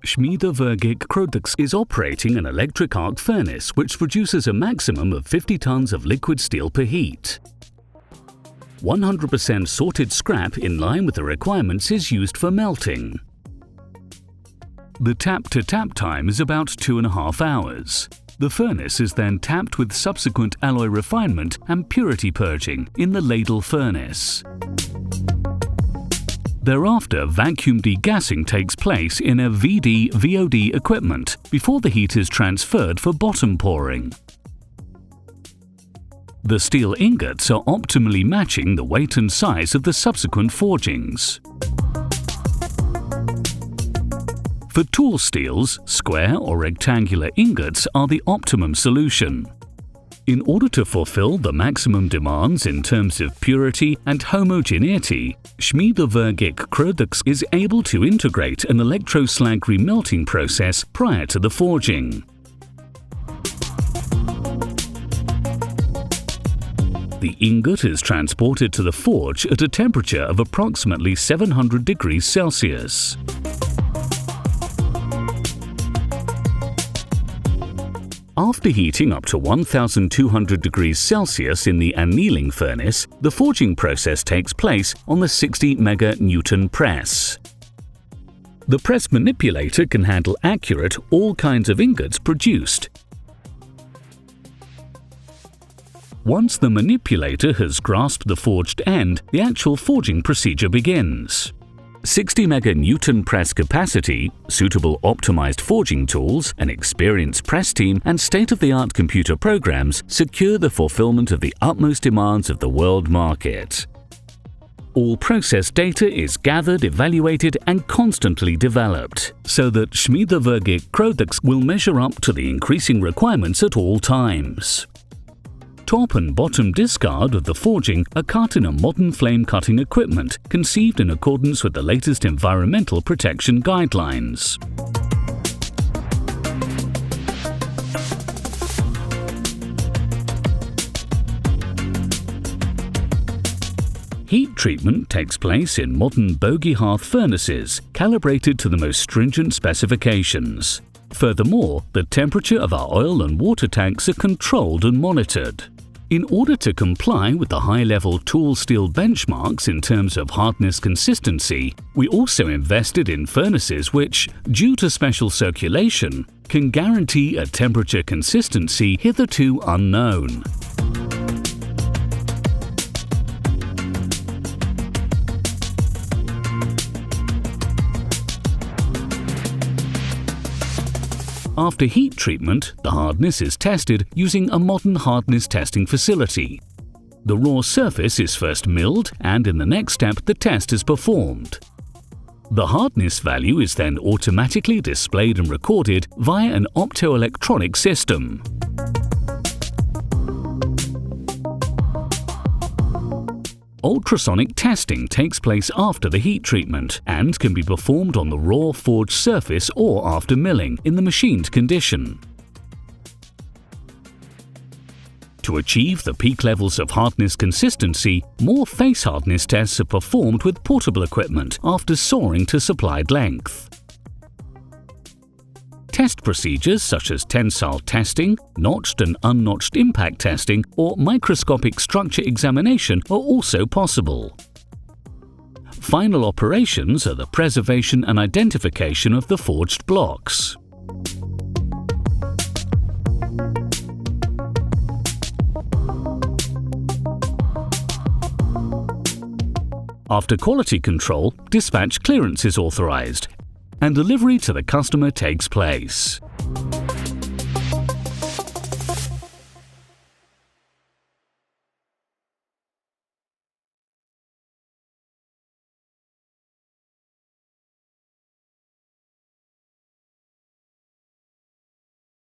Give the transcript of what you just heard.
SWG Stabstahl is operating an electric arc furnace which produces a maximum of 50 tons of liquid steel per heat. 100% sorted scrap in line with the requirements is used for melting. The tap-to-tap time is about 2.5 hours. The furnace is then tapped with subsequent alloy refinement and purity purging in the ladle furnace. Thereafter, vacuum degassing takes place in a VD/VOD equipment before the heat is transferred for bottom pouring. The steel ingots are optimally matching the weight and size of the subsequent forgings. For tool steels, square or rectangular ingots are the optimum solution. In order to fulfill the maximum demands in terms of purity and homogeneity, SWG Stabstahl is able to integrate an electroslag remelting process prior to the forging. The ingot is transported to the forge at a temperature of approximately 700 degrees Celsius. After heating up to 1200 degrees Celsius in the annealing furnace, the forging process takes place on the 60 MN press. The press manipulator can handle accurate all kinds of ingots produced. Once the manipulator has grasped the forged end, the actual forging procedure begins. 60 MN press capacity, suitable optimized forging tools, an experienced press team, and state-of-the-art computer programs secure the fulfillment of the utmost demands of the world market. All process data is gathered, evaluated, and constantly developed, so that SWG Stabstahl will measure up to the increasing requirements at all times. Top and bottom discard of the forging are cut in a modern flame cutting equipment conceived in accordance with the latest environmental protection guidelines. Heat treatment takes place in modern bogey hearth furnaces, calibrated to the most stringent specifications. Furthermore, the temperature of our oil and water tanks are controlled and monitored. In order to comply with the high-level tool steel benchmarks in terms of hardness consistency, we also invested in furnaces which, due to special circulation, can guarantee a temperature consistency hitherto unknown. After heat treatment, the hardness is tested using a modern hardness testing facility. The raw surface is first milled, and in the next step the test is performed. The hardness value is then automatically displayed and recorded via an optoelectronic system. Ultrasonic testing takes place after the heat treatment and can be performed on the raw forged surface or after milling in the machined condition. To achieve the peak levels of hardness consistency, more face hardness tests are performed with portable equipment after sawing to supplied length. Test procedures such as tensile testing, notched and unnotched impact testing, or microscopic structure examination are also possible. Final operations are the preservation and identification of the forged blocks. After quality control, dispatch clearance is authorized, and delivery to the customer takes place.